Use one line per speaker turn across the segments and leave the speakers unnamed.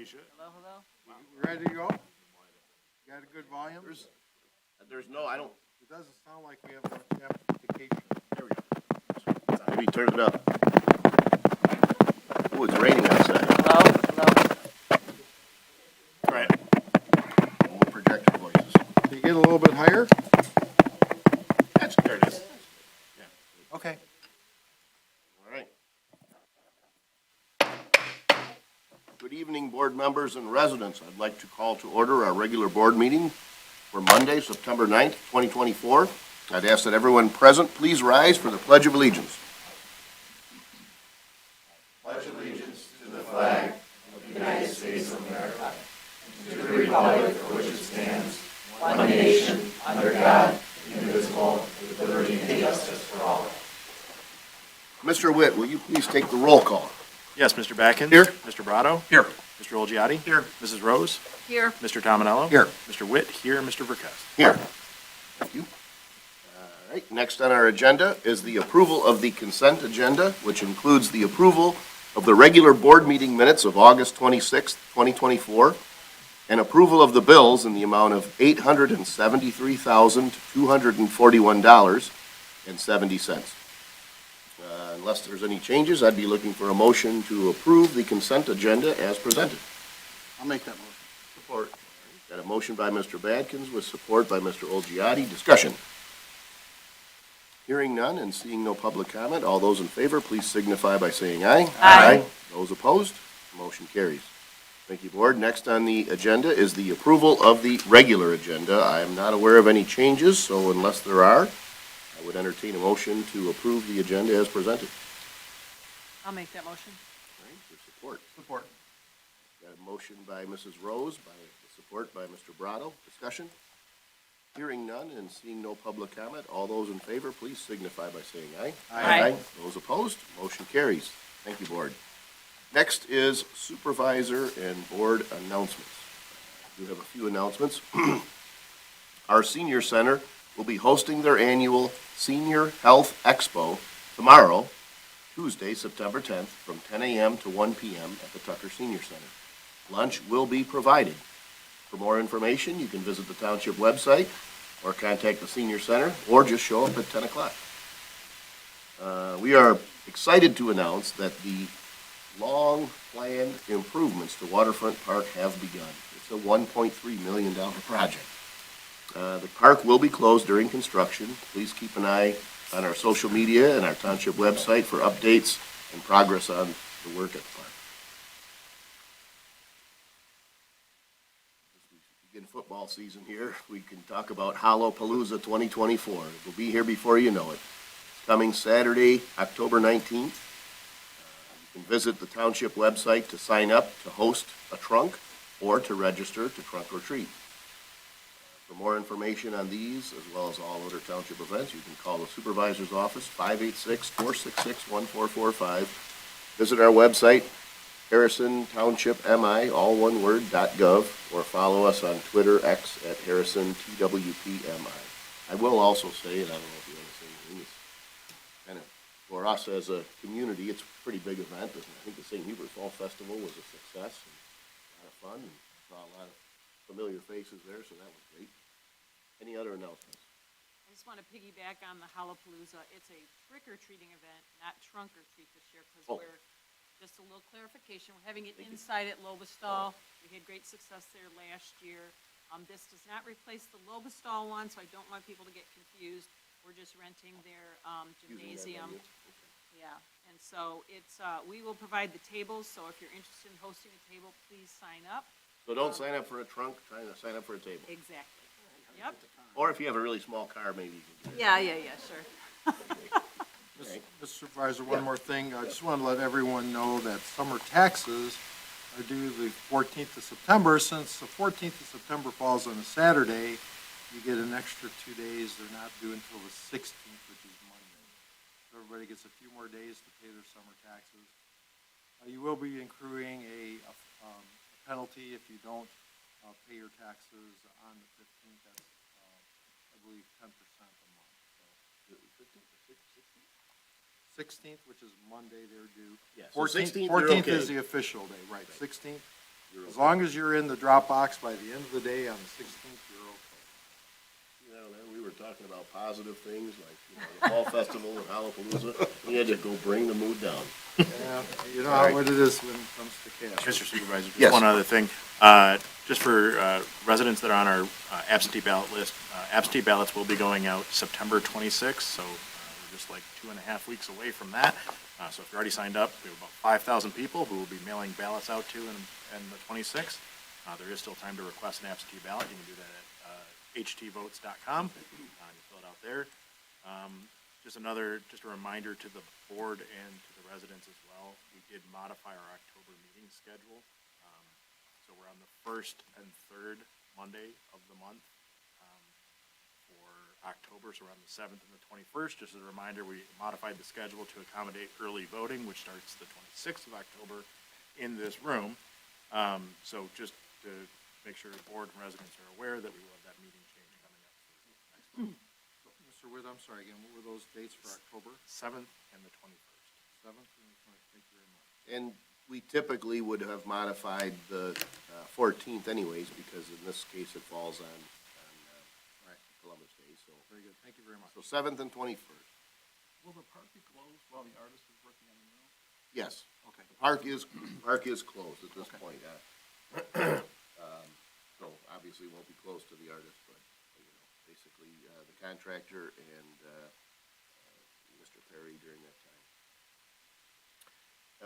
should.
Hello, hello.
You ready to go? You got a good volume?
There's no, I don't,
It doesn't sound like we have much amplification.
there we go. Maybe turn it up. Oh, it's raining outside.
Hello, hello.
Right. More projector voices.
Can you get a little bit higher?
That's, there it is. Yeah.
Okay.
All right. Good evening, board members and residents. I'd like to call to order our regular board meeting for Monday, September 9th, 2024. I'd ask that everyone present please rise for the Pledge of Allegiance. Mr. Witt, will you please take the roll call?
Yes, Mr. Batkins.
Here.
Mr. Brado.
Here.
Mr. Olgiati.
Here.
Mrs. Rose.
Here.
Mr. Tominello.
Here.
Mr. Witt. Here. Mr. Verkest.
Here. Thank you. All right, next on our agenda is the approval of the consent agenda, which includes the approval of the regular board meeting minutes of August 26th, 2024, and approval of the bills in the amount of $873,241.70. Unless there's any changes, I'd be looking for a motion to approve the consent agenda as presented.
I'll make that motion.
Support. Got a motion by Mr. Badkins with support by Mr. Olgiati. Discussion. Hearing none and seeing no public comment, all those in favor, please signify by saying aye.
Aye.
Those opposed, motion carries. Thank you, Board. Next on the agenda is the approval of the regular agenda. I am not aware of any changes, so unless there are, I would entertain a motion to approve the agenda as presented.
I'll make that motion.
All right, for support.
Support.
Got a motion by Mrs. Rose, by support by Mr. Brado. Discussion? Hearing none and seeing no public comment, all those in favor, please signify by saying aye.
Aye.
Those opposed, motion carries. Thank you, Board. Next is supervisor and board announcements. We have a few announcements. Our senior center will be hosting their annual Senior Health Expo tomorrow, Tuesday, September 10th, from 10 a.m. to 1 p.m. at the Tucker Senior Center. Lunch will be provided. For more information, you can visit the township website or contact the senior center or just show up at 10 o'clock. We are excited to announce that the long-planned improvements to Waterfront Park have begun. It's a $1.3 million project. The park will be closed during construction. Please keep an eye on our social media and our township website for updates and progress on the work at the park. In football season here, we can talk about Hollowpalooza 2024. It will be here before you know it. It's coming Saturday, October 19th. You can visit the township website to sign up to host a trunk or to register to trunk or treat. For more information on these, as well as all other township events, you can call the supervisor's office, 586-466-1445. Visit our website, Harrison Township MI, all one word, .gov, or follow us on Twitter, X, at Harrison TWPMI. I will also say, and I don't know if you want to say anything, it's kind of, for us as a community, it's a pretty big event. I think the St. Hubert Fall Festival was a success and a lot of fun, and saw a lot of familiar faces there, so that was great. Any other announcements?
I just want to piggyback on the Hollowpalooza. It's a trick-or-treating event, not trunk-or-treat this year, because we're, just a little clarification, we're having it inside at Lobestall. We had great success there last year. This does not replace the Lobestall one, so I don't want people to get confused. We're just renting their gymnasium. Yeah, and so it's, we will provide the tables, so if you're interested in hosting a table, please sign up.
So don't sign up for a trunk, try to sign up for a table.
Exactly. Yep.
Or if you have a really small car, maybe you can get it.
Yeah, sure.
Mr. Supervisor, one more thing. I just want to let everyone know that summer taxes are due the 14th of September. Since the 14th of September falls on a Saturday, you get an extra 2 days. They're not due until the 16th, which is Monday. So everybody gets a few more days to pay their summer taxes. You will be accruing a penalty if you don't pay your taxes on the 15th. That's, I believe, 10% a month. So 16th, which is Monday, they're due.
Yeah, so
14th,
16th,
14th
okay.
is the official day, right? 16th, As long as you're in the Dropbox by the end of the day on the 16th, you're okay.
You know, then we were talking about positive things like, the Fall Festival and Hallapalooza. We had to go bring the mood down.
Yeah, you know what it is when it comes to cash.
Mr. Supervisor, just
Yes.
one other thing. Just for residents that are on our absentee ballot list, absentee ballots will be going out September 26th, so we're just like 2.5 weeks away from that. So if you're already signed up, we have about 5,000 people who will be mailing ballots out to in the 26th. There is still time to request an absentee ballot. You can do that at htvotes.com. You fill it out there. Just a reminder to the board and to the residents as well, we did modify our October meeting schedule. So we're on the first and third Monday of the month for October, so we're on the 7th and the 21st. Just as a reminder, we modified the schedule to accommodate early voting, which starts the 26th of October in this room. So just to make sure the board and residents are aware that we will have that meeting change coming up next month.
Mr. Witt, I'm sorry again, what were those dates for October?
7th and the 21st.
7th and the 20th, thank you very much.
And we typically would have modified the 14th anyways, because in this case it falls on Columbus Day, so.
Very good, thank you very much.
So 7th and 21st.
Will the park be closed while the artist is working on the mural?
Yes.
Okay.
The park is closed at this point. So obviously it won't be closed to the artist, but, basically, the contractor and, Mr. Perry during that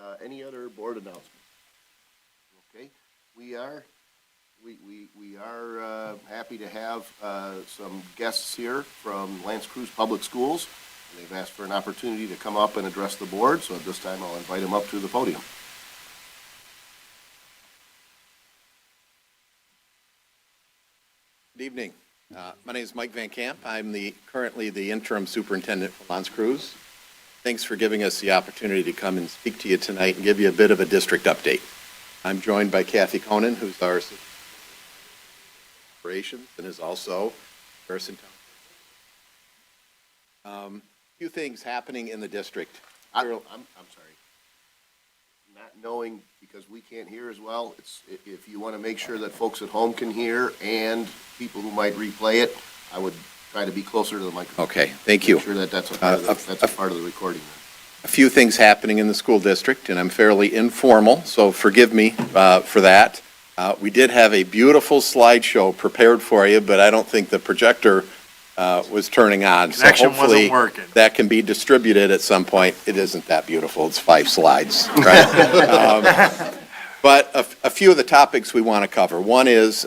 time. Any other board announcements? Okay, we are happy to have, some guests here from L'Anse Creuse Public Schools. They've asked for an opportunity to come up and address the board, so at this time I'll invite them up to the podium.
Good evening. My name is Mike Van Camp. I'm currently the interim superintendent for L'Anse Creuse. Thanks for giving us the opportunity to come and speak to you tonight and give you a bit of a district update. I'm joined by Kathy Conan, who's our operations and is also Harrison Town. Few things happening in the district.
I'm sorry. Not knowing, because we can't hear as well, if you want to make sure that folks at home can hear and people who might replay it, I would try to be closer to the microphone.
Okay, thank you.
Make sure that that's a part of the recording.
A few things happening in the school district, and I'm fairly informal, so forgive me for that. We did have a beautiful slideshow prepared for you, but I don't think the projector was turning on.
Connection
So hopefully
wasn't working.
that can be distributed at some point. It isn't that beautiful. It's 5 slides, right? But a few of the topics we want to cover. One is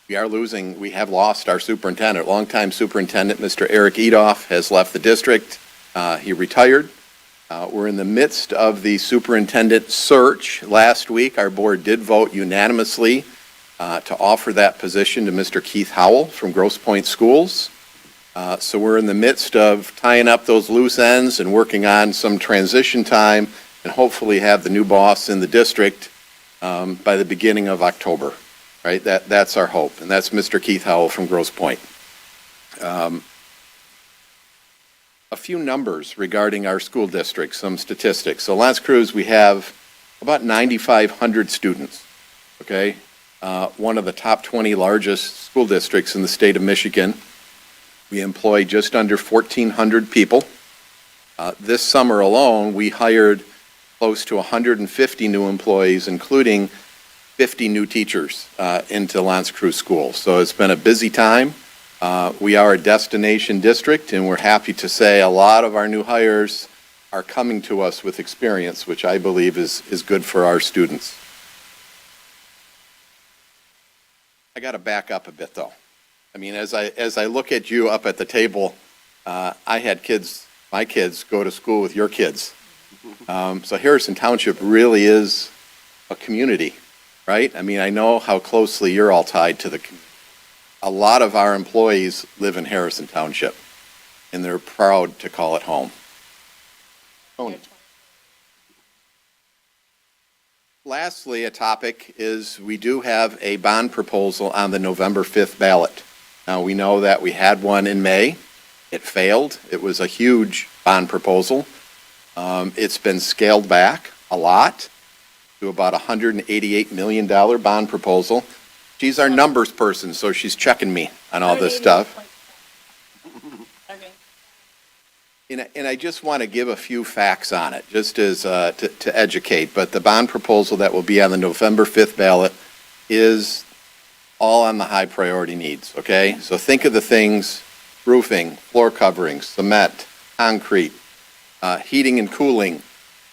we have lost our superintendent. Longtime superintendent, Mr. Eric Edoff, has left the district. He retired. We're in the midst of the superintendent search. Last week, our board did vote unanimously to offer that position to Mr. Keith Howell from Grosse Pointe Schools. So we're in the midst of tying up those loose ends and working on some transition time and hopefully have the new boss in the district by the beginning of October, right? That's our hope, and that's Mr. Keith Howell from Grosse Pointe. A few numbers regarding our school district, some statistics. So L'Anse Creuse, we have about 9,500 students, okay? One of the top 20 largest school districts in the state of Michigan. We employ just under 1,400 people. This summer alone, we hired close to 150 new employees, including 50 new teachers into L'Anse Creuse schools. So it's been a busy time. We are a destination district, and we're happy to say a lot of our new hires are coming to us with experience, which I believe is good for our students. I got to back up a bit, though. I mean, as I look at you up at the table, I had my kids go to school with your kids. So Harrison Township really is a community, right? I mean, I know how closely you're all tied to the community. A lot of our employees live in Harrison Township, and they're proud to call it home. Tony. Lastly, a topic is we do have a bond proposal on the November 5th ballot. Now, we know that we had one in May. It failed. It was a huge bond proposal. It's been scaled back a lot. to about a $188 million bond proposal. She's our numbers person, so she's checking me on all this stuff. And I just want to give a few facts on it, just as, to educate. But the bond proposal that will be on the November 5th ballot is all on the high priority needs, okay? So think of the things: roofing, floor coverings, cement, concrete, heating and cooling,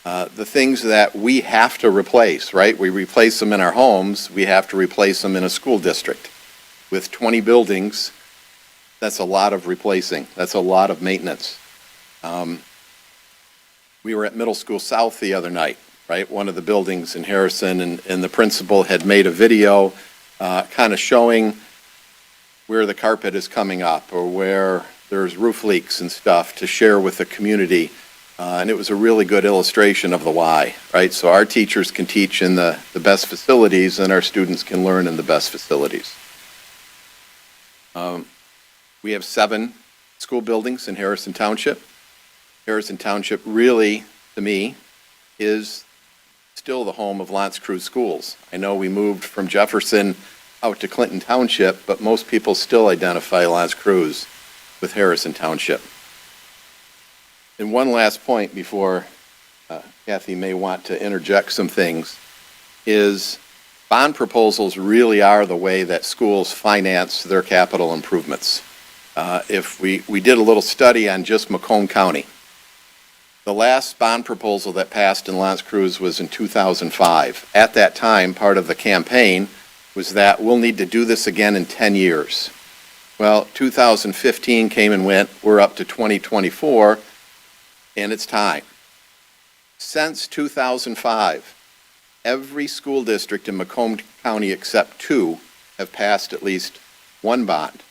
the things that we have to replace, right? We replace them in our homes, we have to replace them in a school district. With 20 buildings, that's a lot of replacing, that's a lot of maintenance. We were at Middle School South the other night, right? One of the buildings in Harrison, and the principal had made a video kind of showing where the carpet is coming up or where there's roof leaks and stuff to share with the community. And it was a really good illustration of the why, right? So our teachers can teach in the best facilities, and our students can learn in the best facilities. We have 7 school buildings in Harrison Township. Harrison Township really, to me, is still the home of L'Anse Creuse schools. I know we moved from Jefferson out to Clinton Township, but most people still identify L'Anse Creuse with Harrison Township. And one last point before Kathy may want to interject some things, is bond proposals really are the way that schools finance their capital improvements. If we did a little study on just Macomb County, the last bond proposal that passed in L'Anse Creuse was in 2005. At that time, part of the campaign was that we'll need to do this again in 10 years. Well, 2015 came and went, we're up to 2024, and it's time. Since 2005, every school district in Macomb County except 2 have passed at least one bond.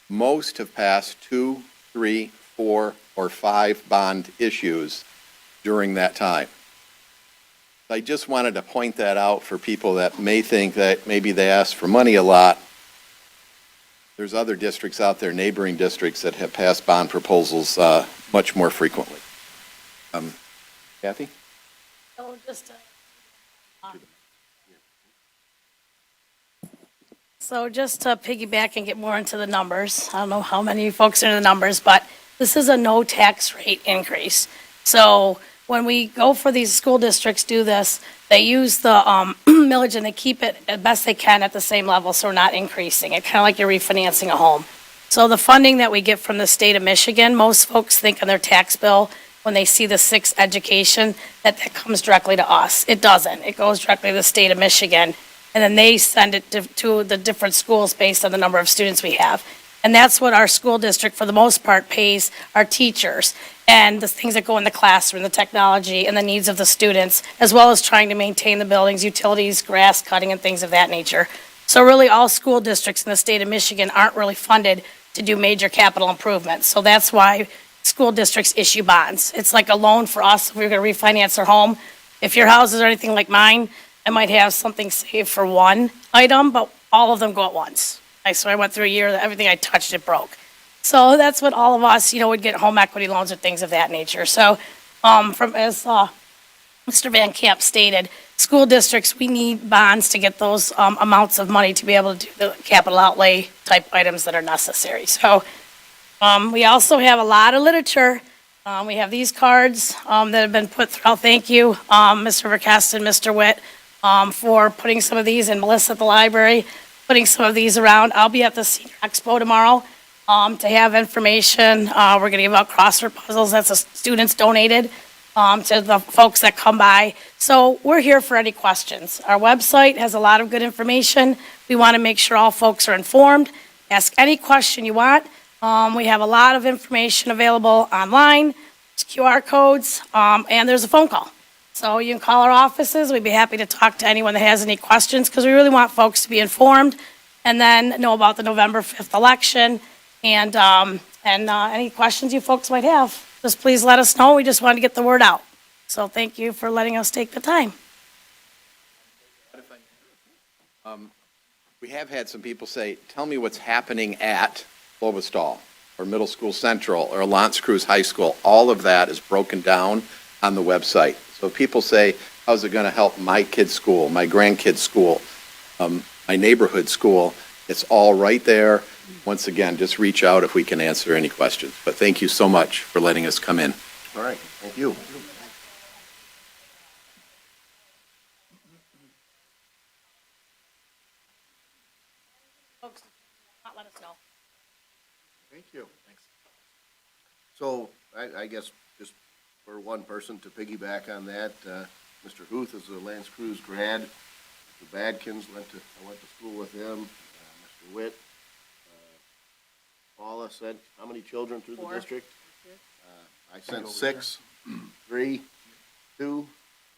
Most have passed 2, 3, 4, or 5 bond issues during that time. I just wanted to point that out for people that may think that maybe they ask for money a lot. There's other districts out there, neighboring districts, that have passed bond proposals much more frequently. Kathy?
So just to piggyback and get more into the numbers, I don't know how many folks are into the numbers, but this is a no tax rate increase. So when we go for these school districts do this, they use the millage and they keep it as best they can at the same level, so we're not increasing it, kind of like you're refinancing a home. So the funding that we get from the state of Michigan, most folks think on their tax bill, when they see the 6 education, that comes directly to us. It doesn't. It goes directly to the state of Michigan, and then they send it to the different schools based on the number of students we have. And that's what our school district, for the most part, pays our teachers and the things that go in the classroom, the technology and the needs of the students, as well as trying to maintain the buildings, utilities, grass cutting, and things of that nature. So really, all school districts in the state of Michigan aren't really funded to do major capital improvements. So that's why school districts issue bonds. It's like a loan for us if we were going to refinance our home. If your house is anything like mine, I might have something saved for one item, but all of them go at once. So I went through a year that everything I touched, it broke. So that's what all of us, would get home equity loans or things of that nature. So as Mr. Van Camp stated, school districts, we need bonds to get those amounts of money to be able to do the capital outlay type items that are necessary. So we also have a lot of literature. We have these cards that have been put through. Thank you, Mr. Verkast and Mr. Witt, for putting some of these, and Melissa at the library, putting some of these around. I'll be at the Senior Expo tomorrow to have information. We're going to give out crossword puzzles that the students donated to the folks that come by. So we're here for any questions. Our website has a lot of good information. We want to make sure all folks are informed. Ask any question you want. We have a lot of information available online, QR codes, and there's a phone call. So you can call our offices. We'd be happy to talk to anyone that has any questions, because we really want folks to be informed and then know about the November 5th election. And any questions you folks might have, just please let us know. We just want to get the word out. So thank you for letting us take the time.
We have had some people say, tell me what's happening at Lobostal or Middle School Central or L'Anse Creuse High School. All of that is broken down on the website. So people say, how's it going to help my kid's school, my grandkid's school, my neighborhood school? It's all right there. Once again, just reach out if we can answer any questions. But thank you so much for letting us come in.
All right, thank you.
Folks, not let us know.
Thank you. Thanks. So I guess just for one person to piggyback on that, Mr. Huth is a Lance Cruz grad. Mr. Badkins I went to school with him. Mr. Witt. Paula sent how many children through the
4.
district? I sent 6, 3, 2.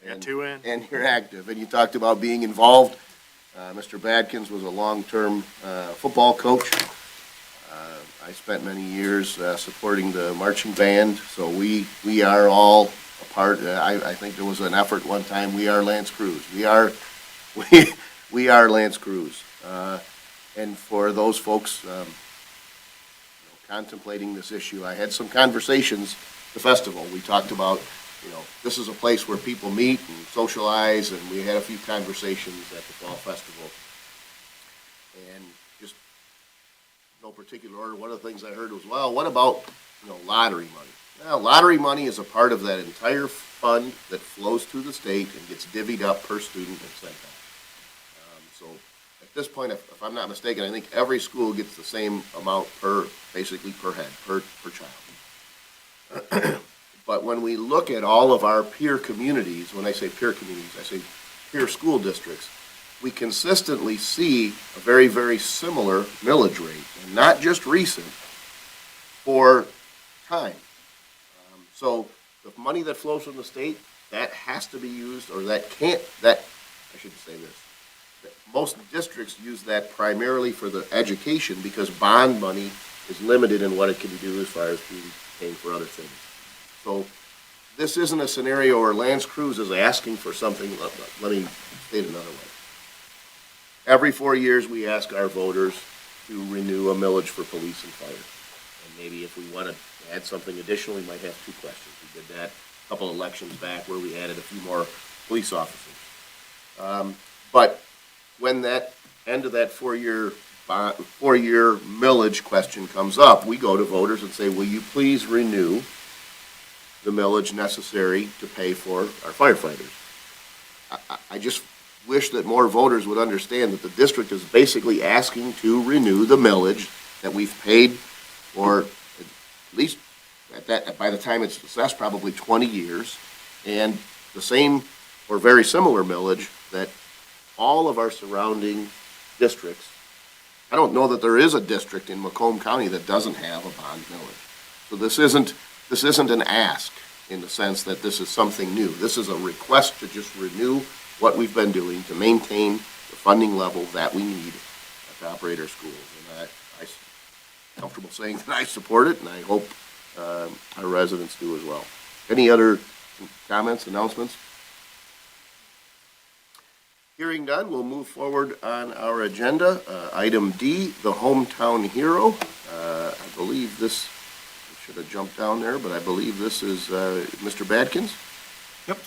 Got
and-
2 in.
And you're active, and you talked about being involved. Mr. Badkins was a long-term football coach. I spent many years supporting the marching band, so we are all a part. I think there was an effort one time, we are Lance Cruz. We are Lance Cruz. And for those folks contemplating this issue, I had some conversations, the festival, we talked about, this is a place where people meet and socialize, and we had a few conversations at the fall festival. And just no particular order, one of the things I heard was, well, what about, lottery money? Well, lottery money is a part of that entire fund that flows through the state and gets divvied up per student and sent out. So at this point, if I'm not mistaken, I think every school gets the same amount basically per head, per child. But when we look at all of our peer communities, when I say peer communities, I say peer school districts, we consistently see a very, very similar millage rate, and not just recent, for time. So the money that flows from the state, that has to be used, or I shouldn't say this, that most districts use that primarily for the education because bond money is limited in what it can do as far as paying for other things. So this isn't a scenario where Lance Cruz is asking for something. Let me state another way. Every 4 years, we ask our voters to renew a millage for police and fire. And maybe if we want to add something additional, we might have 2 questions. We did that a couple of elections back where we added a few more police officers. But when that end of that 4-year millage question comes up, we go to voters and say, will you please renew the millage necessary to pay for our firefighters? I just wish that more voters would understand that the district is basically asking to renew the millage that we've paid for at least by the time it's assessed, probably 20 years, and the same or very similar millage that all of our surrounding districts. I don't know that there is a district in Macomb County that doesn't have a bond millage. So this isn't an ask in the sense that this is something new. This is a request to just renew what we've been doing to maintain the funding level that we need to operate our schools. And I'm comfortable saying that I support it, and I hope our residents do as well. Any other comments, announcements? Hearing none, we'll move forward on our agenda. Item D, the hometown hero. I believe this, I should have jumped down there, but I believe this is Mr. Badkins.
Yep.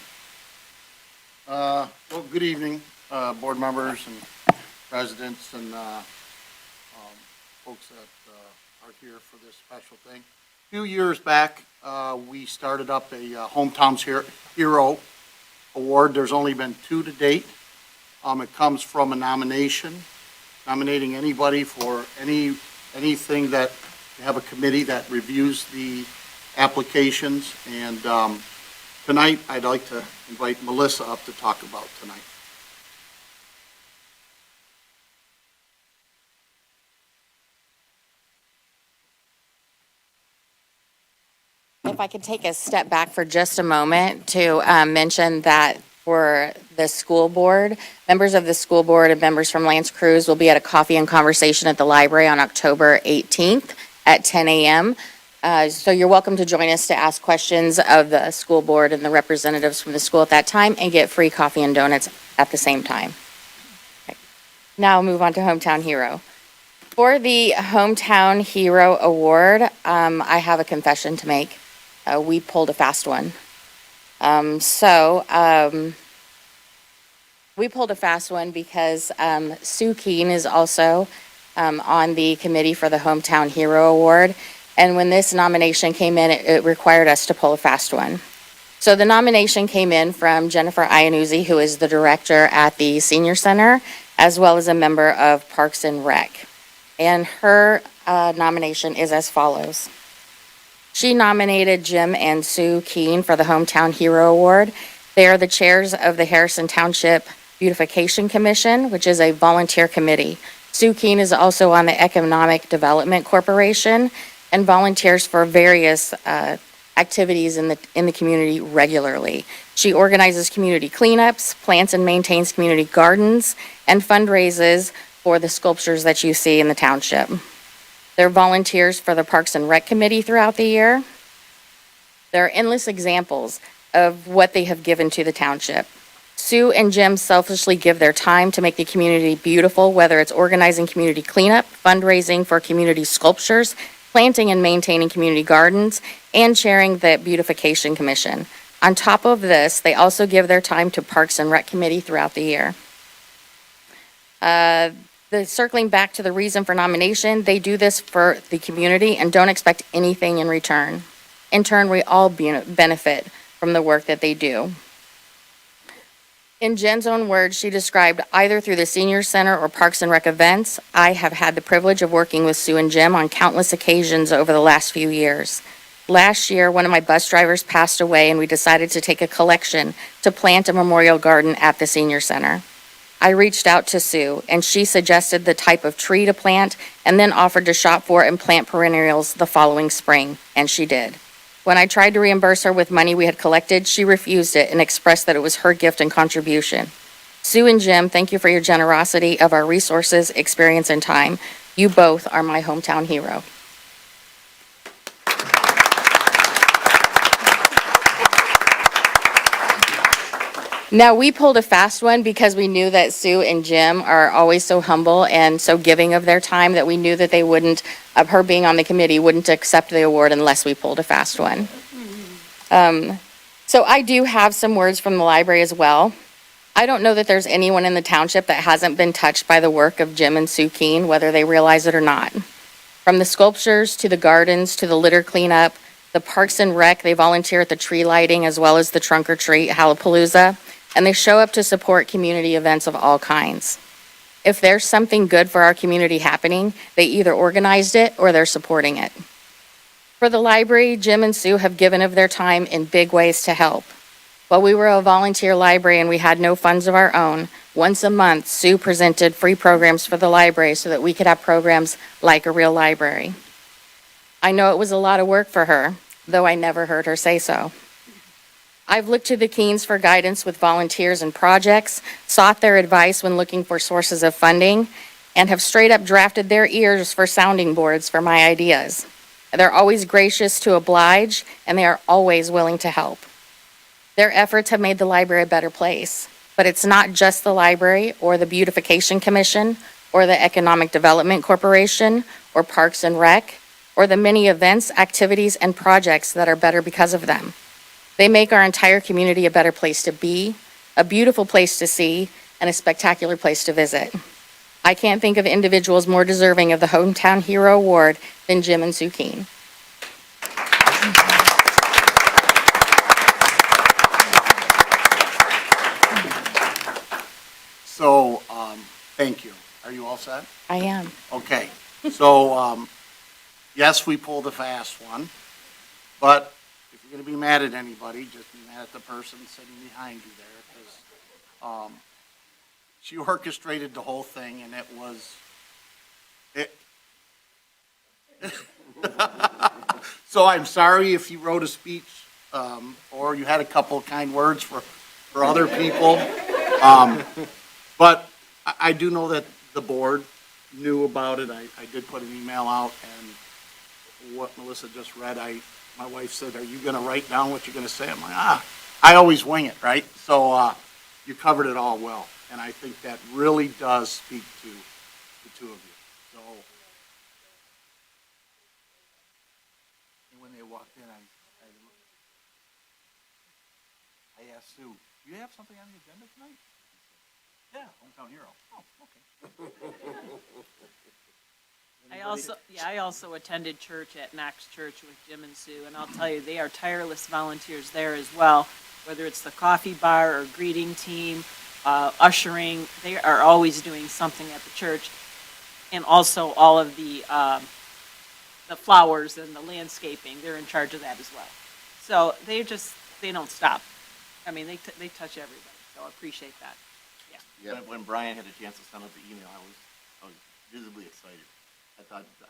Well, good evening, board members and residents and folks that are here for this special thing. A few years back, we started up a Hometown's Hero Award. There's only been 2 to date. It comes from a nominating anybody for anything that, you have a committee that reviews the applications. And tonight, I'd like to invite Melissa up to talk about tonight.
If I could take a step back for just a moment to mention that for the school board, members of the school board and members from Lance Cruz will be at a coffee and conversation at the library on October 18th at 10 a.m. So you're welcome to join us to ask questions of the school board and the representatives from the school at that time and get free coffee and donuts at the same time. Okay. Now I'll move on to Hometown Hero. For the Hometown Hero Award, I have a confession to make. We pulled a fast one. We pulled a fast one because Sue Keen is also on the committee for the Hometown Hero Award. And when this nomination came in, it required us to pull a fast one. So the nomination came in from Jennifer Iannuzzi, who is the director at the Senior Center, as well as a member of Parks and Rec. And her nomination is as follows. She nominated Jim and Sue Keen for the Hometown Hero Award. They are the chairs of the Harrison Township Beautification Commission, which is a volunteer committee. Sue Keen is also on the Economic Development Corporation and volunteers for various activities in the community regularly. She organizes community cleanups, plants and maintains community gardens, and fundraises for the sculptures that you see in the township. They're volunteers for the Parks and Rec Committee throughout the year. There are endless examples of what they have given to the township. Sue and Jim selfishly give their time to make the community beautiful, whether it's organizing community cleanup, fundraising for community sculptures, planting and maintaining community gardens, and chairing the Beautification Commission. On top of this, they also give their time to Parks and Rec Committee throughout the year. Circling back to the reason for nomination, they do this for the community and don't expect anything in return. In turn, we all benefit from the work that they do. In Jen's own words, she described either through the Senior Center or Parks and Rec events, I have had the privilege of working with Sue and Jim on countless occasions over the last few years. Last year, one of my bus drivers passed away and we decided to take a collection to plant a memorial garden at the Senior Center. I reached out to Sue and she suggested the type of tree to plant and then offered to shop for and plant perennials the following spring, and she did. When I tried to reimburse her with money we had collected, she refused it and expressed that it was her gift and contribution. Sue and Jim, thank you for your generosity of our resources, experience, and time. You both are my hometown hero. Now, we pulled a fast one because we knew that Sue and Jim are always so humble and so giving of their time that we knew that they wouldn't, of her being on the committee, wouldn't accept the award unless we pulled a fast one. So I do have some words from the library as well. I don't know that there's anyone in the township that hasn't been touched by the work of Jim and Sue Keen, whether they realize it or not. From the sculptures to the gardens to the litter cleanup, the Parks and Rec, they volunteer at the tree lighting as well as the trunk or treat Hallapalooza, and they show up to support community events of all kinds. If there's something good for our community happening, they either organized it or they're supporting it. For the library, Jim and Sue have given of their time in big ways to help. While we were a volunteer library and we had no funds of our own, once a month, Sue presented free programs for the library so that we could have programs like a real library. I know it was a lot of work for her, though I never heard her say so. I've looked to the Keens for guidance with volunteers and projects, sought their advice when looking for sources of funding, and have straight up drafted their ears for sounding boards for my ideas. They're always gracious to oblige, and they are always willing to help. Their efforts have made the library a better place, but it's not just the library or the Beautification Commission or the Economic Development Corporation or Parks and Rec or the many events, activities, and projects that are better because of them. They make our entire community a better place to be, a beautiful place to see, and a spectacular place to visit. I can't think of individuals more deserving of the Hometown Hero Award than Jim and Sue Keen.
So, thank you. Are you all set?
I am.
Okay. So, yes, we pulled a fast one, but if you're gonna be mad at anybody, just be mad at the person sitting behind you there, because, she orchestrated the whole thing, and it was, so I'm sorry if you wrote a speech, or you had a couple of kind words for other people. But I do know that the board knew about it. I did put an email out, and what Melissa just read, my wife said, are you gonna write down what you're gonna say? I'm like, I always wing it, right? So, you covered it all well, and I think that really does speak to the two of you. So, and when they walked in, I asked Sue, do you have something on the agenda tonight?
Yeah, hometown hero. Oh, okay.
I also attended church at Knox Church with Jim and Sue, and I'll tell you, they are tireless volunteers there as well. Whether it's the coffee bar or greeting team, ushering, they are always doing something at the church. And also all of the flowers and the landscaping, they're in charge of that as well. So they don't stop. I mean, they touch everybody, so I appreciate that. Yeah.
When Brian had a chance to send out the email, I was visibly excited. I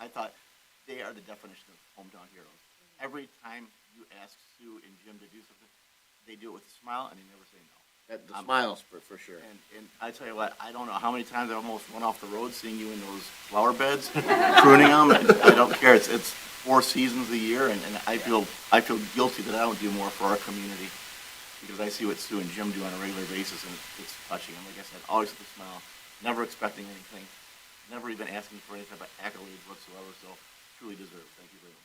thought they are the definition of hometown heroes. Every time you ask Sue and Jim to do something, they do it with a smile and they never say no.
The smiles, for sure.
And I tell you what, I don't know how many times I almost went off the road seeing you in those flower beds, pruning them. I don't care. It's 4 seasons a year, and I feel guilty that I don't do more for our community because I see what Sue and Jim do on a regular basis, and it's touching. And like I said, always with a smile, never expecting anything, never even asking for any type of accolades whatsoever. So truly deserved. Thank you very much.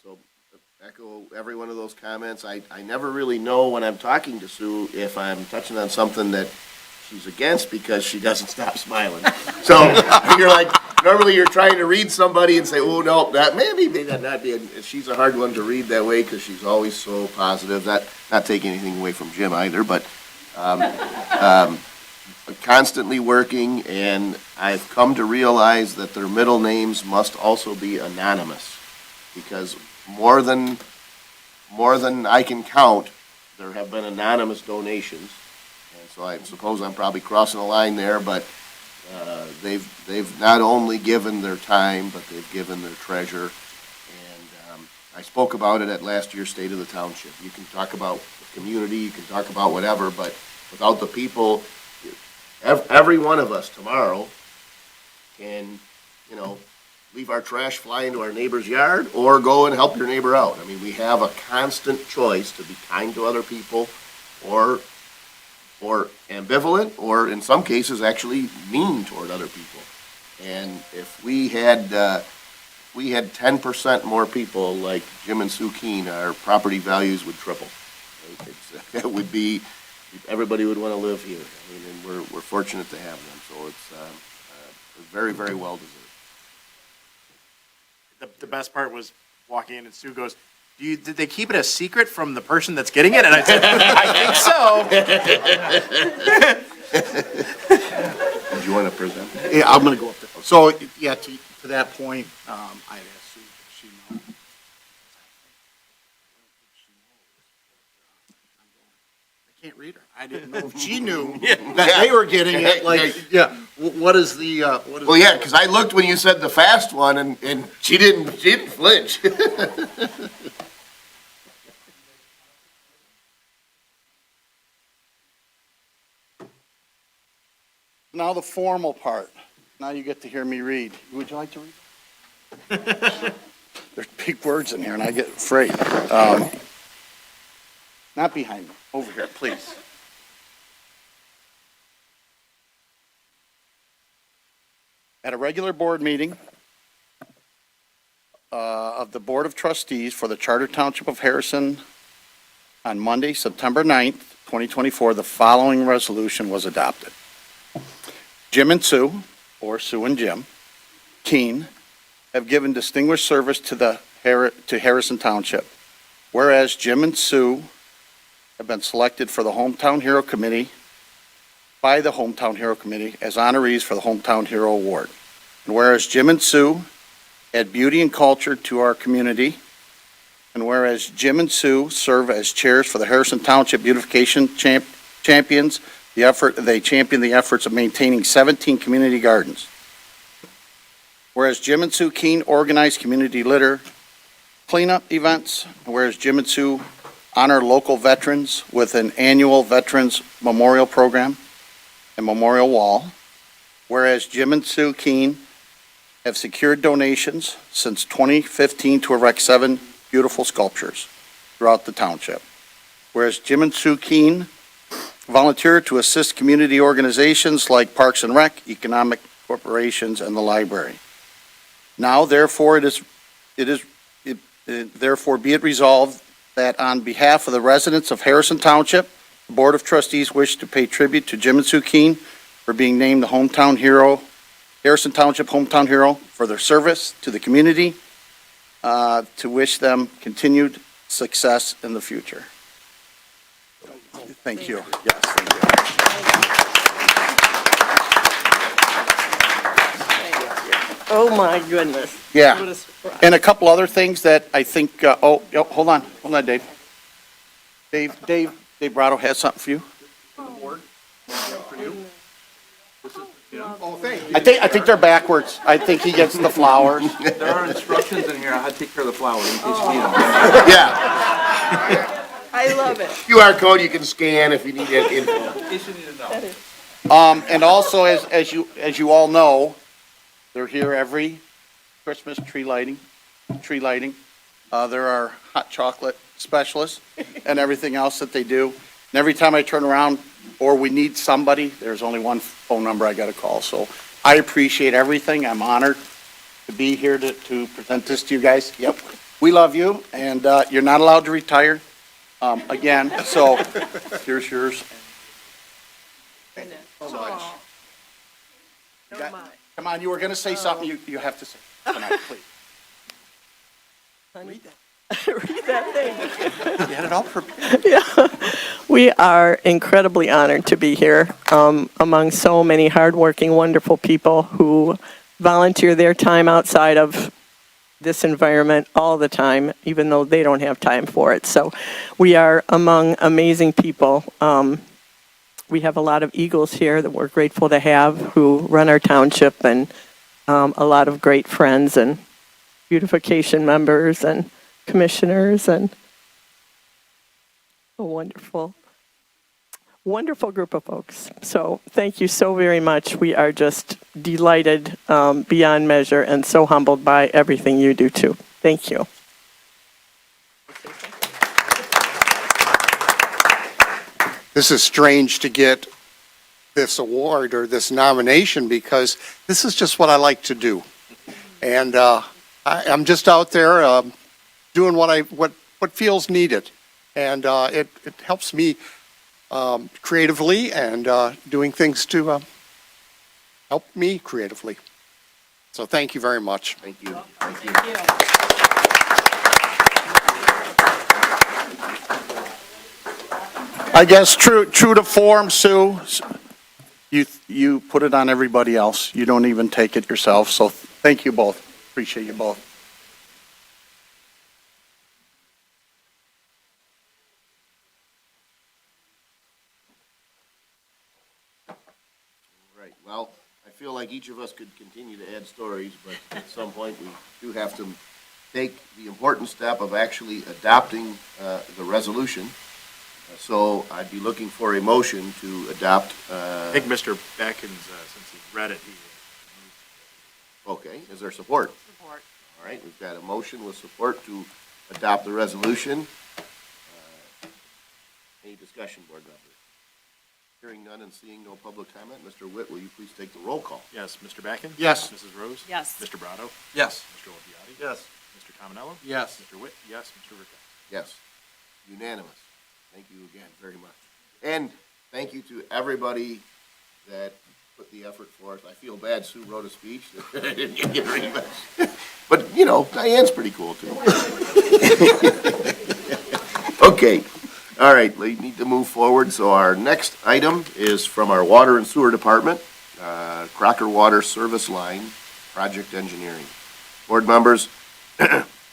So echo every one of those comments. I never really know when I'm talking to Sue if I'm touching on something that she's against because she doesn't stop smiling. So you're like, normally you're trying to read somebody and say, oh, no, that may not be. And she's a hard one to read that way because she's always so positive. Not taking anything away from Jim either, but constantly working, and I've come to realize that their middle names must also be anonymous because more than I can count, there have been anonymous donations. And so I suppose I'm probably crossing a line there, but they've not only given their time, but they've given their treasure. And I spoke about it at last year's State of the Township. You can talk about the community, you can talk about whatever, but without the people, every one of us tomorrow can, leave our trash fly into our neighbor's yard or go and help your neighbor out. I mean, we have a constant choice to be kind to other people or ambivalent or in some cases actually mean toward other people. And if we had 10% more people like Jim and Sue Keene, our property values would triple. That would be, everybody would want to live here. I mean, and we're fortunate to have them. So it's very, very well deserved.
The best part was walking in and Sue goes, did they keep it a secret from the person that's getting it? And I said, I think so.
Did you want to present?
Yeah, I'm gonna go up there. So, yeah, to that point, I'd ask Sue if she knows. I can't read her. I didn't know if she knew that they were getting it, what is the,
Well, yeah, because I looked when you said the fast one, and she didn't flinch.
Now the formal part. Now you get to hear me read. Would you like to read? There's big words in here, and I get afraid. Not behind me. Over here, please. At a regular board meeting of the Board of Trustees for the Charter Township of Harrison on Monday, September 9th, 2024, the following resolution was adopted. Jim and Sue, or Sue and Jim, Keene, have given distinguished service to Harrison Township. Whereas Jim and Sue have been selected for the Hometown Hero Committee by the Hometown Hero Committee as honorees for the Hometown Hero Award. And whereas Jim and Sue add beauty and culture to our community, and whereas Jim and Sue serve as chairs for the Harrison Township Beautification Champions, they champion the efforts of maintaining 17 community gardens. Whereas Jim and Sue Keene organize community litter cleanup events, whereas Jim and Sue honor local veterans with an annual Veterans Memorial Program and Memorial Wall, whereas Jim and Sue Keene have secured donations since 2015 to erect 7 beautiful sculptures throughout the township, whereas Jim and Sue Keene volunteer to assist community organizations like Parks and Rec, economic corporations, and the library. Now, therefore, therefore be it resolved that on behalf of the residents of Harrison Township, the Board of Trustees wish to pay tribute to Jim and Sue Keene for being named the hometown hero, Harrison Township hometown hero, for their service to the community, to wish them continued success in the future. Thank you. Yes, thank you.
Oh, my goodness. What
Yeah,
a surprise.
and a couple other things that I think, hold on, Dave. Dave Brotto has something for you.
Oh, thank you.
I think they're backwards. I think he gets the flowers.
There are instructions in here on how to take care of the flowers in case you need them.
Yeah,
I love it.
QR code you can scan if you need that info.
In case you need to know.
And also, as you all know, they're here every Christmas tree lighting. They're our hot chocolate specialists and everything else that they do. And every time I turn around or we need somebody, there's only one phone number I got to call. So I appreciate everything. I'm honored to be here to present this to you guys. Yep, we love you, and you're not allowed to retire again. So here's yours. Thank you so much.
Oh,
got-
my.
Come on, you were going to say something you have to say tonight, please.
Read that thing.
You had it all prepared.
Yeah. We are incredibly honored to be here among so many hardworking, wonderful people who volunteer their time outside of this environment all the time, even though they don't have time for it. So we are among amazing people. We have a lot of Eagles here that we're grateful to have who run our township, and a lot of great friends and beautification members and commissioners, and a wonderful, wonderful group of folks. So thank you so very much. We are just delighted beyond measure and so humbled by everything you do too. Thank you.
This is strange to get this award or this nomination because this is just what I like to do. And I'm just out there doing what feels needed. And it helps me creatively and doing things to help me creatively. So thank you very much.
Thank you. Thank you.
I guess true to form, Sue, you put it on everybody else. You don't even take it yourself. So thank you both. Appreciate you both.
Right, well, I feel like each of us could continue to add stories, but at some point, we do have to take the important step of actually adopting the resolution. So I'd be looking for a motion to adopt,
I think Mr. Beckins, since he read it, he
okay, is there support?
Support.
All right, we've got a motion with support to adopt the resolution. Any discussion, board members? Hearing none and seeing no public comment, Mr. Witt, will you please take the roll call?
Yes, Mr. Beckins?
Yes.
Mrs. Rose?
Yes.
Mr. Brotto?
Yes.
Mr. Olbiati?
Yes.
Mr. Tominello?
Yes.
Mr. Witt? Yes. Mr. Ricketts?
Yes, unanimous. Thank you again very much. And thank you to everybody that put the effort forth. I feel bad Sue wrote a speech that I didn't get very much. But, you know, Diane's pretty cool too. Okay, all right, we need to move forward. So our next item is from our Water and Sewer Department, Crocker Water Service Line, Project Engineering. Board members,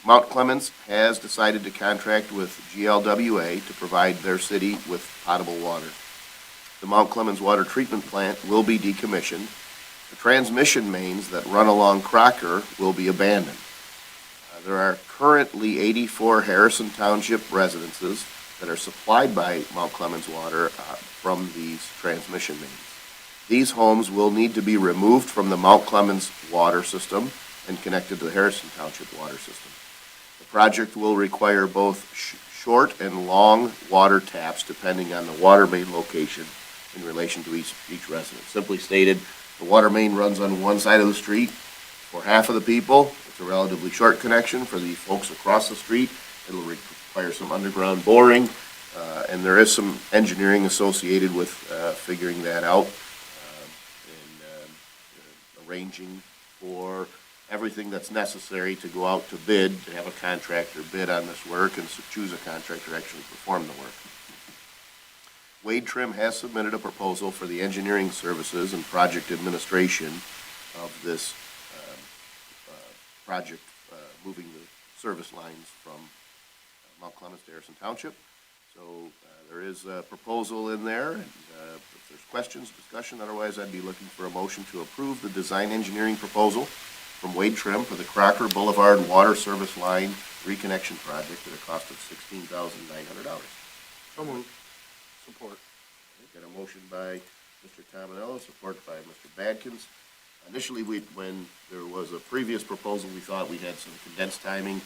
Mount Clemens has decided to contract with GLWA to provide their city with potable water. The Mount Clemens Water Treatment Plant will be decommissioned. The transmission mains that run along Crocker will be abandoned. There are currently 84 Harrison Township residences that are supplied by Mount Clemens Water from these transmission mains. These homes will need to be removed from the Mount Clemens water system and connected to the Harrison Township water system. The project will require both short and long water taps depending on the water main location in relation to each resident. Simply stated, the water main runs on one side of the street. For half of the people, it's a relatively short connection. For the folks across the street, it'll require some underground boring, and there is some engineering associated with figuring that out and arranging for everything that's necessary to go out to bid, to have a contractor bid on this work and choose a contractor to actually perform the work. Wade Trim has submitted a proposal for the engineering services and project administration of this project, moving the service lines from Mount Clemens to Harrison Township. So there is a proposal in there, and if there's questions, discussion, otherwise I'd be looking for a motion to approve the design engineering proposal from Wade Trim for the Crocker Boulevard Water Service Line Reconnection Project at a cost of $16,900.
So moved. Support.
Got a motion by Mr. Tominello, support by Mr. Badkins. Initially, when there was a previous proposal, we thought we had some condensed timing.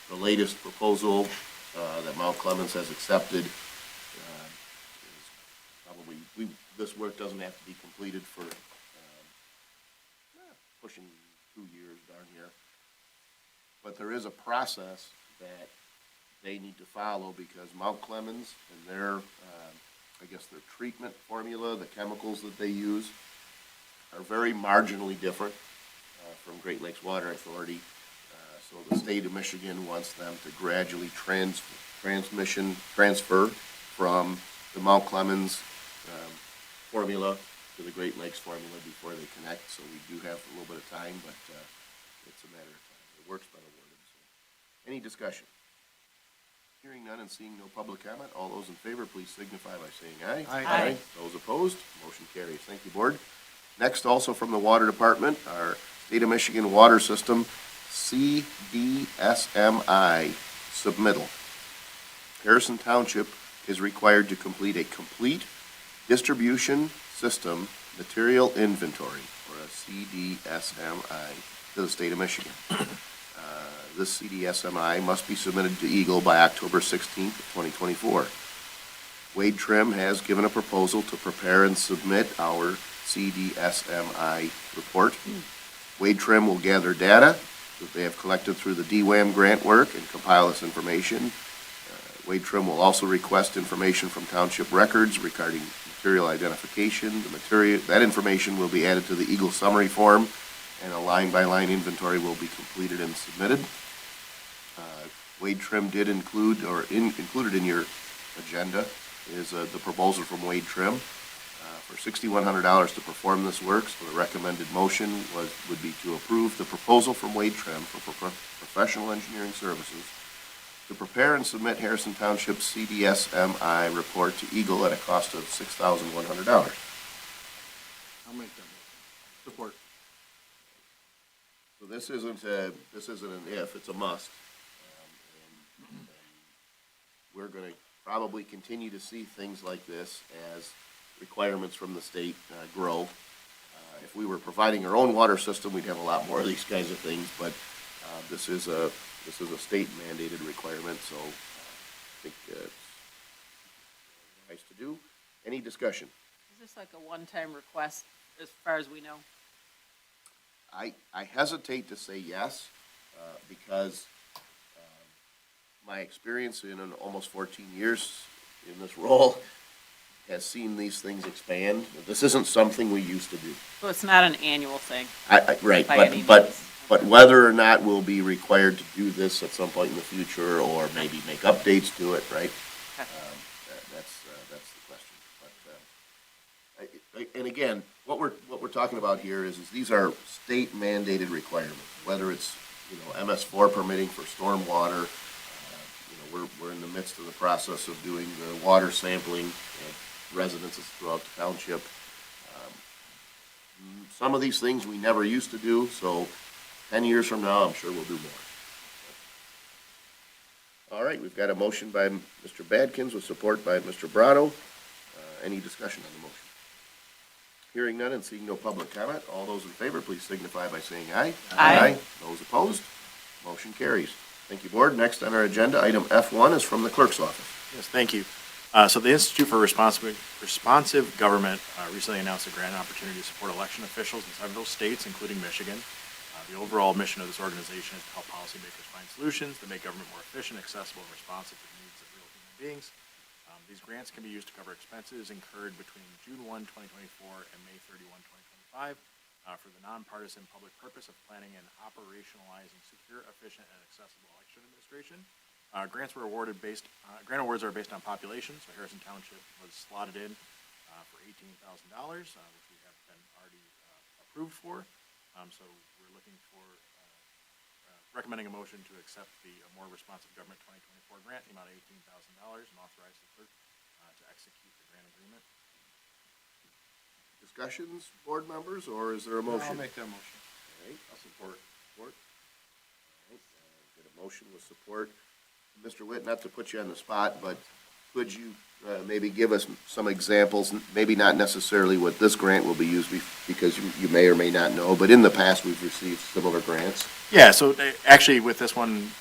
The latest proposal that Mount Clemens has accepted is probably, this work doesn't have to be completed for pushing 2 years down here. But there is a process that they need to follow because Mount Clemens and their, I guess their treatment formula, the chemicals that they use, are very marginally different from Great Lakes Water Authority. So the state of Michigan wants them to gradually transfer from the Mount Clemens formula to the Great Lakes formula before they connect. So we do have a little bit of time, but it's a matter of time. The work's been awarded. So. Any discussion? Hearing none and seeing no public comment, all those in favor, please signify by saying aye.
Aye.
Those opposed, motion carries. Thank you, Board. Next, also from the Water Department, our State of Michigan Water System CDSMI submittal. Harrison Township is required to complete a complete distribution system material inventory, or a CDSMI, to the State of Michigan. This CDSMI must be submitted to Eagle by October 16th of 2024. Wade Trim has given a proposal to prepare and submit our CDSMI report. Wade Trim will gather data that they have collected through the DWAM grant work and compile this information. Wade Trim will also request information from township records regarding material identification. That information will be added to the Eagle summary form, and a line-by-line inventory will be completed and submitted. Wade Trim did included in your agenda is the proposal from Wade Trim for $6,100 to perform this work. So the recommended motion would be to approve the proposal from Wade Trim for professional engineering services to prepare and submit Harrison Township's CDSMI report to Eagle at a cost of $6,100.
I'll make that motion. Support.
So this isn't an if, it's a must. And we're going to probably continue to see things like this as requirements from the state grow. If we were providing our own water system, we'd have a lot more of these kinds of things, but this is a state mandated requirement, so I think it's nice to do. Any discussion?
Is this like a one-time request as far as we know?
I hesitate to say yes, because my experience in almost 14 years in this role has seen these things expand. This isn't something we used to do.
So it's not an annual thing?
Right,
by any
but
means.
But whether or not we'll be required to do this at some point in the future, or maybe make updates to it, right?
Okay.
That's the question. But and again, what we're talking about here is these are state mandated requirements. Whether it's MS4 permitting for stormwater, we're in the midst of the process of doing the water sampling at residences throughout the township. Some of these things we never used to do, so 10 years from now, I'm sure we'll do more. All right, we've got a motion by Mr. Badkins with support by Mr. Brado. Any discussion on the motion? Hearing none and seeing no public comment, all those in favor, please signify by saying aye.
Aye.
Those opposed, motion carries. Thank you, Board. Next on our agenda, item F1 is from the clerk's office.
Yes, thank you. So the Institute for Responsive Government recently announced a grant opportunity to support election officials in several states, including Michigan. The overall mission of this organization is to help policymakers find solutions that make government more efficient, accessible, and responsive to the needs beings. These grants can be used to cover expenses incurred between June 1, 2024 and May 31, 2025 for the nonpartisan public purpose of planning and operationalizing secure, efficient, and accessible election administration. Grant awards are based on population, so Harrison Township was slotted in for $18,000, which we have been already approved for. So we're looking for, recommending a motion to accept the More Responsive Government 2024 grant, the amount of $18,000, and authorize the clerk to execute the grant agreement.
Discussions, board members, or is there a motion?
I'll make that motion.
All right, I'll support. Support. All right, get a motion with support. Mr. Witt, not to put you on the spot, but could you maybe give us some examples, maybe not necessarily what this grant will be used because you may or may not know, but in the past, we've received similar grants.
Yeah, so actually with this one,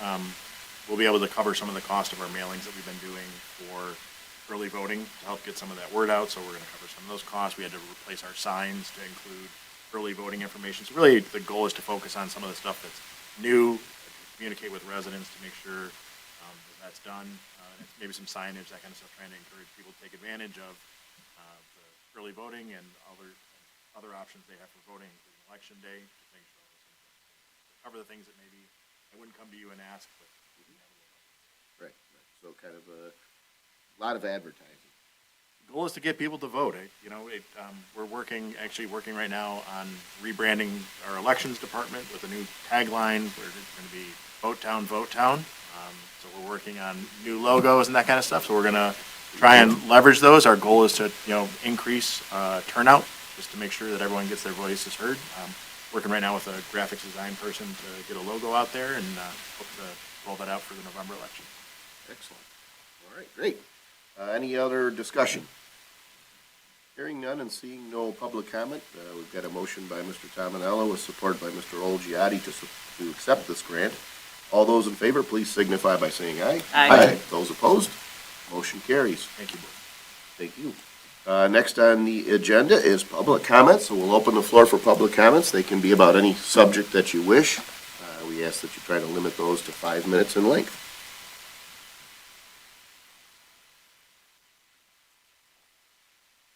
we'll be able to cover some of the cost of our mailings that we've been doing for early voting to help get some of that word out. So we're going to cover some of those costs. We had to replace our signs to include early voting information. So really the goal is to focus on some of the stuff that's new, communicate with residents to make sure that's done. And maybe some signage, that kind of stuff, trying to encourage people to take advantage of the early voting and other options they have for voting, including election day, to make sure to cover the things that maybe I wouldn't come to you and ask, but we can have a little.
Right, so kind of a lot of advertising.
The goal is to get people to vote. We're actually working right now on rebranding our elections department with a new tagline. We're going to be Vote Town, Vote Town. So we're working on new logos and that kind of stuff. So we're going to try and leverage those. Our goal is to, increase turnout just to make sure that everyone gets their voices heard. Working right now with a graphics design person to get a logo out there and hope to roll that out for the November election.
Excellent. All right, great. Any other discussion? Hearing none and seeing no public comment, we've got a motion by Mr. Tominello with support by Mr. Olgiati to accept this grant. All those in favor, please signify by saying aye.
Aye.
Those opposed, motion carries.
Thank you, Board.
Thank you. Next on the agenda is public comments, so we'll open the floor for public comments. They can be about any subject that you wish. We ask that you try to limit those to 5 minutes in length.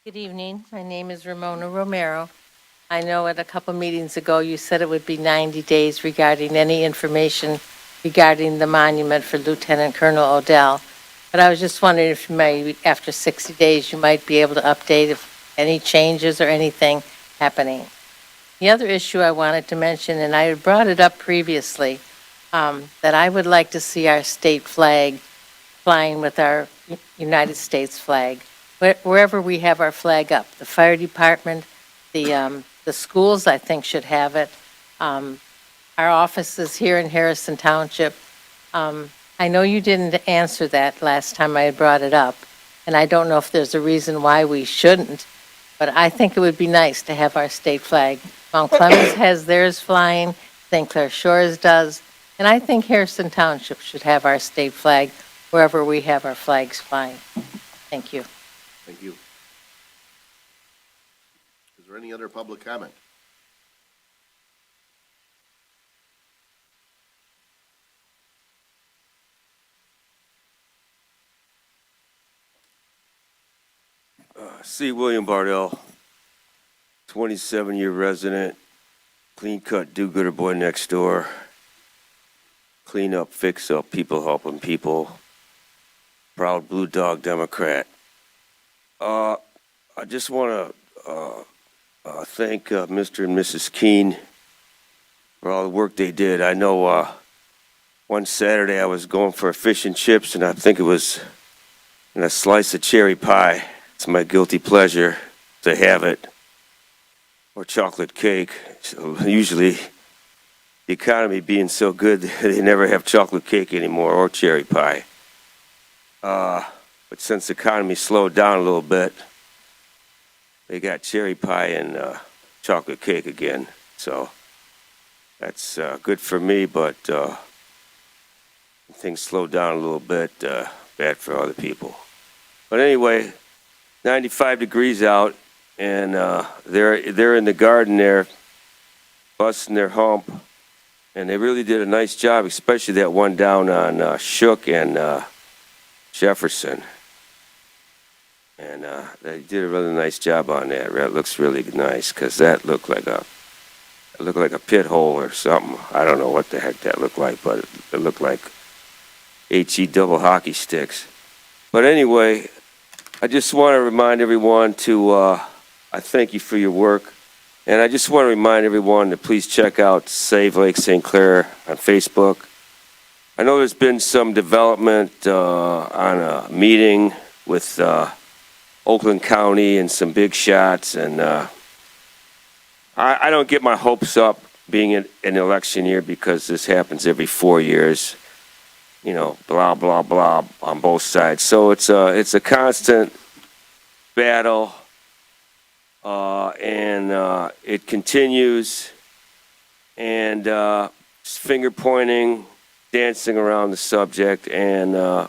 Good evening. My name is Ramona Romero. I know at a couple meetings ago you said it would be 90 days regarding any information regarding the monument for Lieutenant Colonel Odell. But I was just wondering if maybe after 60 days you might be able to update if any changes or anything happening. The other issue I wanted to mention, and I had brought it up previously, that I would like to see our state flag flying with our United States flag. Wherever we have our flag up, the fire department, the schools, I think, should have it. Our offices here in Harrison Township. I know you didn't answer that last time I had brought it up, and I don't know if there's a reason why we shouldn't, but I think it would be nice to have our state flag. Mount Clemens has theirs flying, St. Clair Shores does, and I think Harrison Township should have our state flag wherever we have our flags flying. Thank you.
Thank you. Is there any other public comment?
C. William Bardell, 27-year resident, clean-cut, do-gooder boy next door, clean up, fix up, people helping people, proud Blue Dog Democrat. I just want to thank Mr. and Mrs. Keene for all the work they did. I know one Saturday I was going for fish and chips, and I think it was in a slice of cherry pie. It's my guilty pleasure to have it, or chocolate cake. So usually, the economy being so good, they never have chocolate cake anymore or cherry pie. But since the economy slowed down a little bit, they got cherry pie and chocolate cake again. So that's good for me, but things slowed down a little bit, bad for other people. But anyway, 95 degrees out, and they're in the garden there, busting their hump, and they really did a nice job, especially that one down on Shook and Jefferson. And they did a really nice job on that. That looks really nice because that looked like a pit hole or something. I don't know what the heck that looked like, but it looked like HE double hockey sticks. But anyway, I just want to remind everyone to, I thank you for your work. And I just want to remind everyone to please check out Save Lake St. Clair on Facebook. I know there's been some development on a meeting with Oakland County and some big shots, and I don't get my hopes up being in an election year because this happens every 4 years, you know, blah, blah, blah on both sides. So it's a constant battle, and it continues, and finger pointing, dancing around the subject, and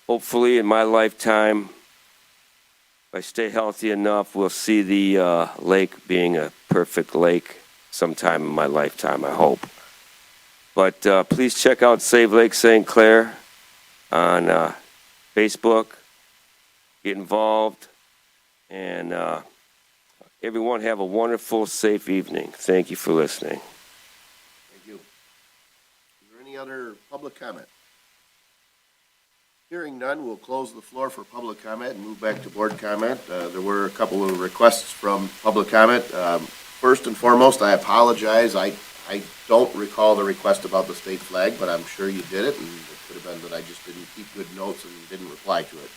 hopefully in my lifetime, if I stay healthy enough, we'll see the lake being a perfect lake sometime in my lifetime, I hope. But please check out Save Lake St. Clair on Facebook. Get involved. And everyone have a wonderful, safe evening. Thank you for listening.
Thank you. Is there any other public comment? Hearing none, we'll close the floor for public comment and move back to board comment. There were a couple of requests from public comment. First and foremost, I apologize. I don't recall the request about the state flag, but I'm sure you did it, and it could have been that I just didn't keep good notes and didn't reply to it.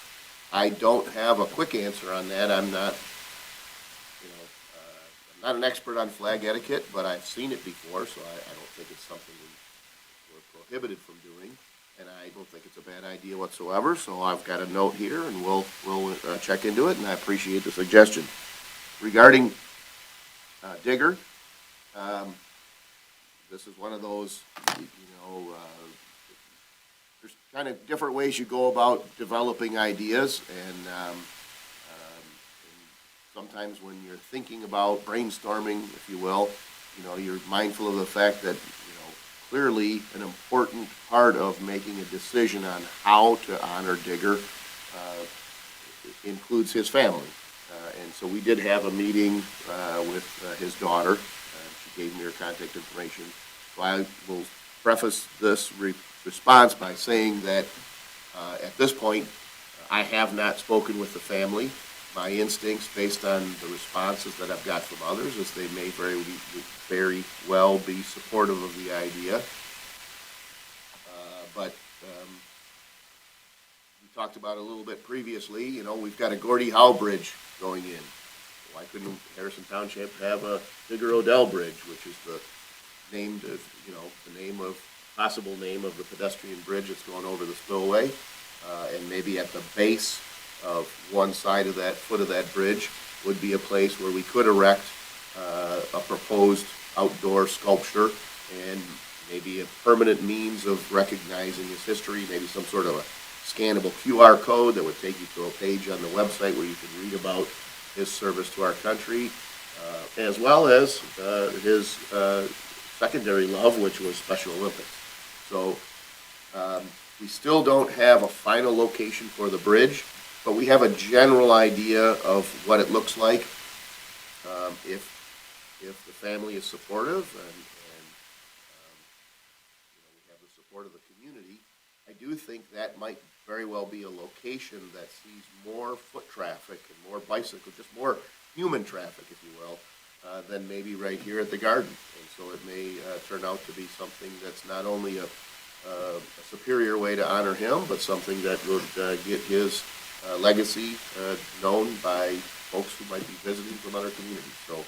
I don't have a quick answer on that. I'm not, I'm not an expert on flag etiquette, but I've seen it before, so I don't think it's something we're prohibited from doing. And I don't think it's a bad idea whatsoever, so I've got a note here, and we'll check into it, and I appreciate the suggestion. Regarding Digger, this is one of those, there's kind of different ways you go about developing ideas, and sometimes when you're thinking about brainstorming, if you will, you're mindful of the fact that clearly an important part of making a decision on how to honor Digger includes his family. And so we did have a meeting with his daughter. She gave me her contact information. So I will preface this response by saying that at this point, I have not spoken with the family. My instincts, based on the responses that I've got from others, is they may very well be supportive of the idea. But we talked about it a little bit previously. We've got a Gordie Howe Bridge going in. Why couldn't Harrison Township have a Digger Odell Bridge, which is the possible name of the pedestrian bridge that's going over the spillway, and maybe at the base of one side of that foot of that bridge would be a place where we could erect a proposed outdoor sculpture and maybe a permanent means of recognizing his history, maybe some sort of a scannable QR code that would take you to a page on the website where you could read about his service to our country, as well as his secondary love, which was Special Olympics. So we still don't have a final location for the bridge, but we have a general idea of what it looks like if the family is supportive and we have the support of the community. I do think that might very well be a location that sees more foot traffic and more bicycle, just more human traffic, if you will, than maybe right here at the garden. And so it may turn out to be something that's not only a superior way to honor him, but something that would get his legacy known by folks who might be visiting from other communities. So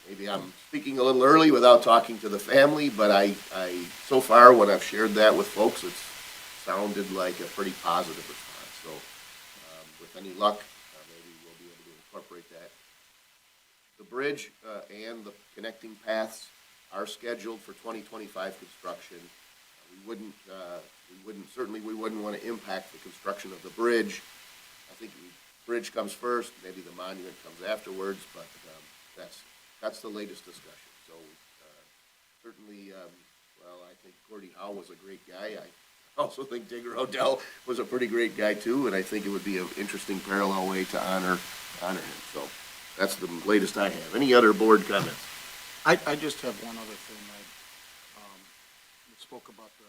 maybe I'm speaking a little early without talking to the family, but I so far when I've shared that with folks, it's sounded like a pretty positive response. So with any luck, maybe we'll be able to incorporate that. The bridge and the connecting paths are scheduled for 2025 construction. We wouldn't want to impact the construction of the bridge. I think the bridge comes first, maybe the monument comes afterwards, but that's the latest discussion. So certainly, I think Gordie Howe was a great guy. I also think Digger Odell was a pretty great guy too, and I think it would be an interesting parallel way to honor him. So that's the latest I have. Any other board comments?
I just have one other thing. You spoke about the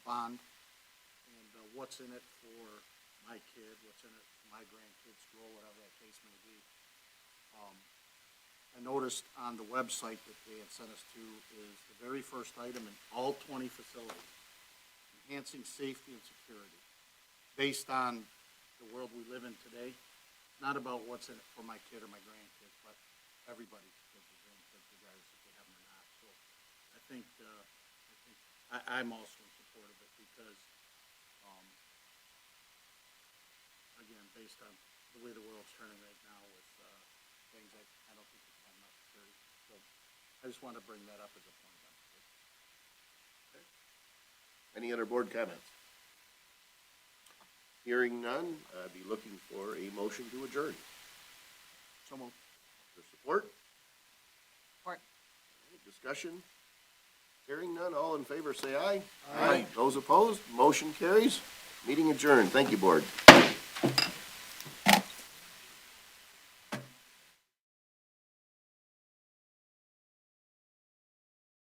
bond and what's in it for my kid, what's in it for my grandkids' school, whatever that case may be. I noticed on the website that they had sent us to is the very first item in all 20 facilities, enhancing safety and security. Based on the world we live in today, not about what's in it for my kid or my grandkids, but everybody's kids or grandkids, regardless if they have them or not. So I'm also in support of it because, again, based on the way the world's turning right now with things, I don't think we can have enough security. So I just wanted to bring that up as a point.
Any other board comments? Hearing none, I'd be looking for a motion to adjourn.
So moved.
For support?
Support.
Discussion? Hearing none, all in favor say aye. Aye. Those opposed, motion carries. Meeting adjourned. Thank you, board.